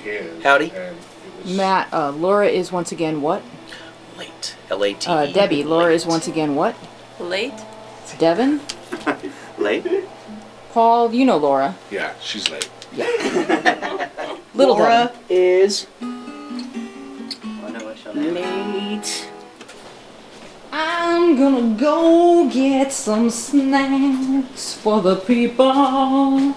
is. Howdy. And it was Matt, Laura is once again what? Late. L-A-T-E. Debbie, Laura is once again what? Late? Devin? Late? Paul, you know Laura. Yeah, she's late. Yeah. Little Laura Devin. is Late. I'm gonna go get some snacks for the people.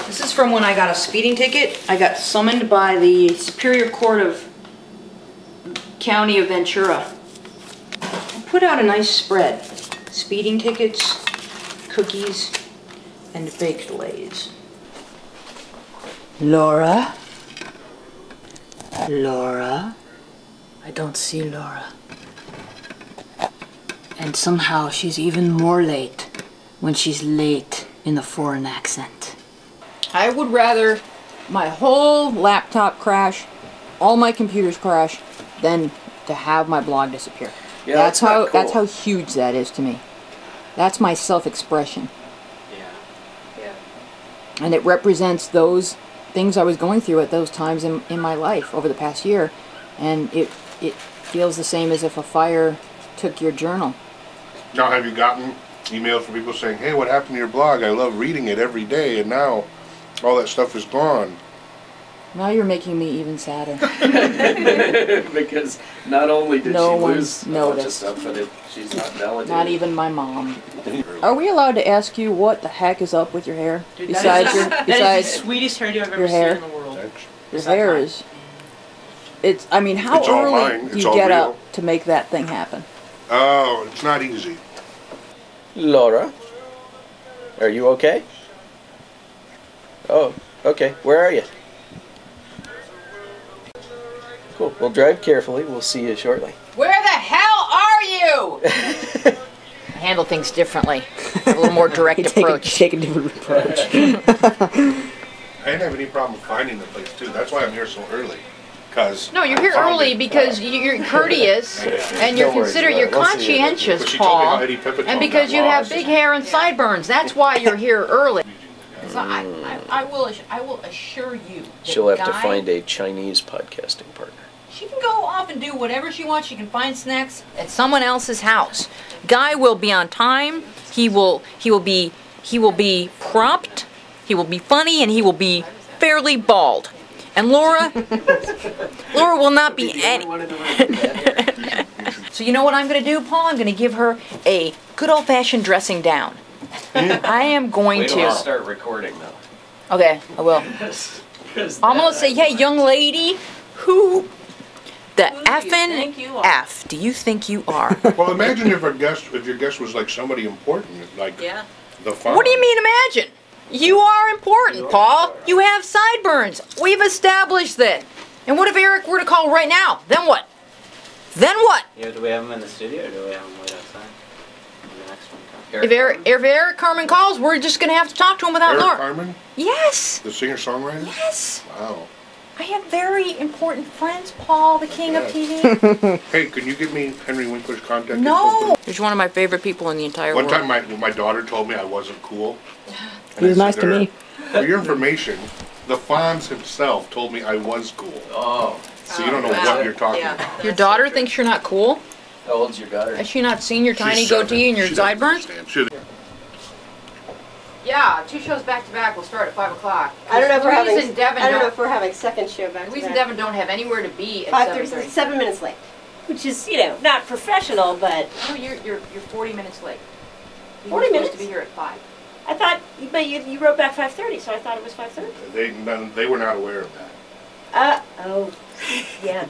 This is from when I got a speeding ticket. I got summoned by the Superior Court of County of Ventura. I put out a nice spread. Speeding tickets, cookies, and baked lays. Laura? Laura? I don't see Laura. And somehow she's even more late when she's late in the foreign accent. I would rather my whole laptop crash, all my computers crash, than to have my blog disappear. Yeah, that's how cool. that's how huge that is to me. That's my self-expression. Yeah. And it represents those things I was going through at those times in my life over the past year. And it feels the same as if a fire took your journal. Now, have you gotten emails from people saying, hey, what happened to your blog? I love reading it every day, and now all that stuff is gone. Now you're making me even sadder. because not only did No she one lose a bunch of noticed. stuff, but she's not validated. Not even my mom. Are we allowed to ask you what the heck is up with your hair? Dude, Besides that is besides the sweetest hairdo I've ever your seen hair. in the world. your hair is. It's. I mean, how It's all early mine. do It's you all get real. up to make that thing happen? Oh, it's not easy. Laura, are you okay? Oh, okay. Where are you? Cool. We'll drive carefully. We'll see you shortly. Where the hell are you? I handle things differently. A little more direct approach. Take a different approach. I didn't have any problem finding the place, too. That's why I'm here so early. Because No, you're here early because you're courteous and you're Don't worry considerate. about You're it. We'll see you. conscientious, But she told me how Paul, Eddie Pipitone and because got you have lost. big hair and sideburns. That's why you're here early. So I will assure you. that She'll have to Guy- find a Chinese podcasting partner. She can go off and do whatever she wants. She can find snacks at someone else's house. Guy will be on time. He will be prompt. He will be funny, and he will be fairly bald. And Laura will not be any. So you know what I'm going to do, Paul? I'm going to give her a good old-fashioned dressing down. I am going Wait till I to. start recording, though. Okay, I will. I'm going to say, hey, young lady, who the effing F do you think you are? Well, imagine if your guest was like somebody important, like the farm. What do you mean imagine? You are important, Paul. You have sideburns. We've established that. And what if Eric were to call right now? Then what? Then what? Yeah, do we have him in the studio or do we have him wait outside? The next one comes. If Eric Carmen calls, we're just going to have to talk to him without Eric Laura. Carmen, Yes. the singer-songwriter? Yes. Wow. I have very important friends, Paul, the king of TV. Hey, can you give me Henry Winkler's contact No. info? He's one of my favorite people in the entire One world. time my daughter told me I wasn't cool. He was nice to her, me. For your information, the Fonz himself told me I was cool. Oh. So you don't know what you're talking about. Your daughter thinks you're not cool? How old's your daughter? Has she not seen your tiny She's 7. goatee and your She doesn't sideburns? understand. She- Yeah, 2 shows back to back will start at 5 o'clock. I don't know if we're having. Louise and Devin I don't know don't. if we're having second show back. Louise and Devin don't have anywhere to be at 5:30, 7:30. 7 minutes late, which is not professional, but No, you're 40 minutes late. You 40 were minutes? supposed to be here at 5. I thought. But you wrote back 5:30, so I thought it was 5:30. They were not aware of that. Oh, yeah.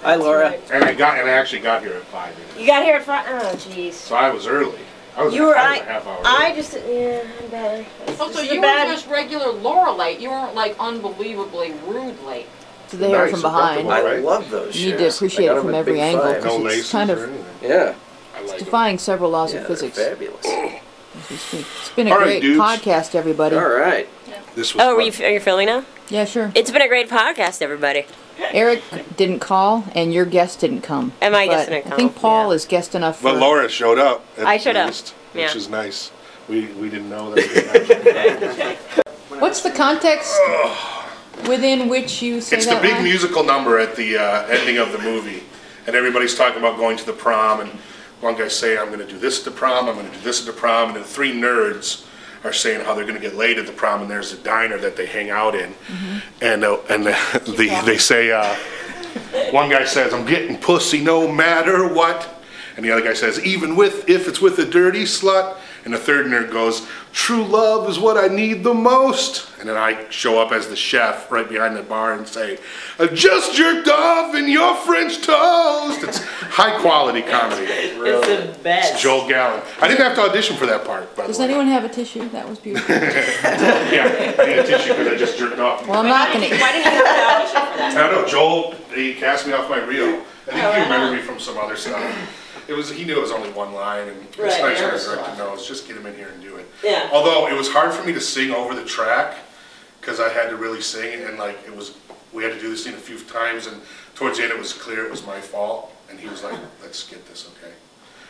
Hi, Laura. And I actually got here at 5 minutes. You got here at 5. Oh, jeez. So I was early. I was You were. I was a half hour I early. just. Yeah, I'm better. Oh, so This is a you bad- were just regular Laura late. You weren't like unbelievably rude late. So they Nice, hear from behind. comfortable. I Right. love those You need shoes. to appreciate I got it them from at every Big angle, Five. 'cause No it's laces kind or of anything. Yeah. I like them. defying several laws Yeah, of they're physics. fabulous. As we speak. It's been a All right, great dudes. podcast, everybody. All right. This was Oh, fun. are you Felina? Yeah, sure. It's been a great podcast, everybody. Eric didn't call, and your guest didn't come. And my guest But didn't I think come, Paul yeah. is guest enough for... But Laura showed up. I showed up, least, yeah. Which is nice. We didn't know that. What's the context within which you say It's that the big line? musical number at the ending of the movie, and everybody's talking about going to the prom, and one guy's saying, I'm going to do this at the prom, I'm going to do this at the prom, and the three nerds are saying how they're going to get laid at the prom, and there's a diner that they hang out in, and they say, one guy says, I'm getting pussy no matter what, and the other guy says, even if it's with a dirty slut, and the third nerd goes, true love is what I need the most. And then I show up as the chef right behind the bar and say, I just jerked off in your French toast. It's high quality comedy. It's the best. It's Joel Gallen. I didn't have to audition for that part, by the way. Does anyone have a tissue? That was beautiful. Yeah, I need a tissue because I just jerked off. Well, I'm not going to. Why didn't you have to audition for that? I don't know, Joel, he cast me off my reel. I think he remembered me from some other stuff. He knew it was only one line, and it's nice when a director knows, just get him in here and do it. Yeah. Although it was hard for me to sing over the track, because I had to really sing, and like we had to do this scene a few times, and towards the end it was clear it was my fault, and he was like, let's get this, okay?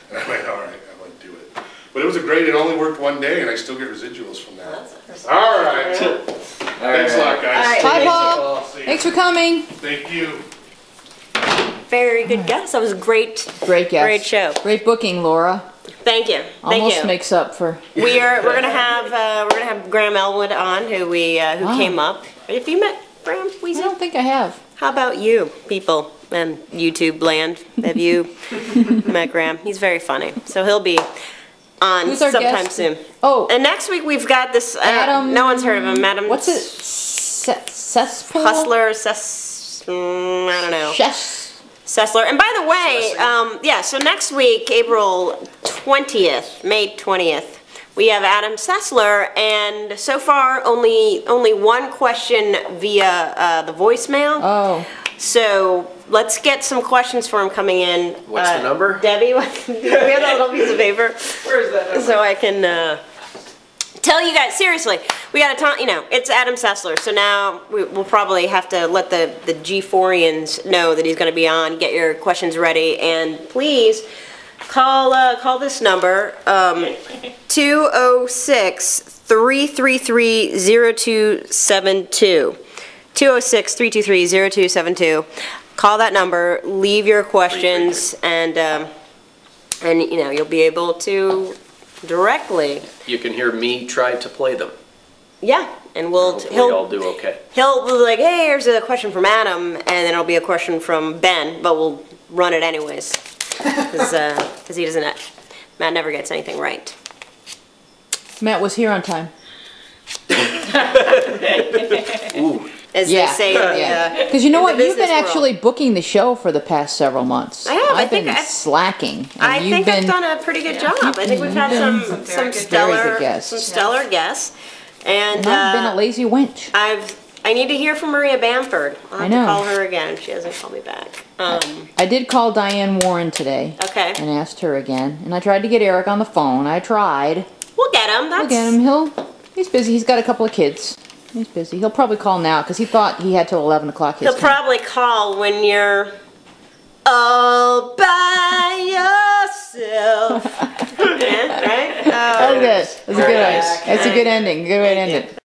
And I went, all right, I went do it. But it was it only worked one day, and I still get residuals from that. All right. Thanks a lot, guys. Bye, Paul. Thanks for coming. Thank you. Very good guess. That was great. Great guess. Great show. Great booking, Laura. Thank you. Thank Almost you. makes up for. We're gonna have Graham Elwood on, who came up. Have you met Graham I Weezy? don't think I have. How about you, people and YouTube land? Have you met Graham? He's very funny. So he'll be on Who's our sometime guest? soon. Oh, And next week we've got this. Adam. No one's heard of him. Adam. What's it? Cesspool? Hustler. I don't know. Sessler. And by the way, so next week, April 20th, May 20th, we have Adam Sessler, and so far only one question via the voicemail. Oh. So let's get some questions for him coming in. What's the number? Debbie, we have that little piece of paper. Where is that number? So I can tell you guys, seriously, we gotta talk, it's Adam Sessler, so now we'll probably have to let the G4ians know that he's gonna be on, get your questions ready, and please call this number, 206-333-0272. 206-323-0272. Call that number, leave your questions, and you'll be able to directly. You can hear me try to play them. Yeah, and Hopefully I'll do okay. He'll be like, hey, here's a question from Adam, and then it'll be a question from Ben, but we'll run it anyways, because he doesn't. Matt never gets anything right. Matt was here on time. Ooh. As they say, Because you know what, you've been business world. actually booking the show for the past several months. I have. I've been slacking. And I you've think been, I've done a pretty good job. I think we've had some very stellar good guests. And I've been a lazy wench. I need to hear from Maria Bamford. I'll have I know. to call her again. She hasn't called me back. I did call Diane Warren today. Okay. And asked her again. And I tried to get Eric on the phone. I tried. We'll get him. We'll get him. He's busy. He's got a couple of kids. He's busy. He'll probably call now because he thought he had till 11 o'clock his He'll time. probably call when you're all by yourself. Yeah, right? That's good. That's a good one. That's a good ending. Good way to end it.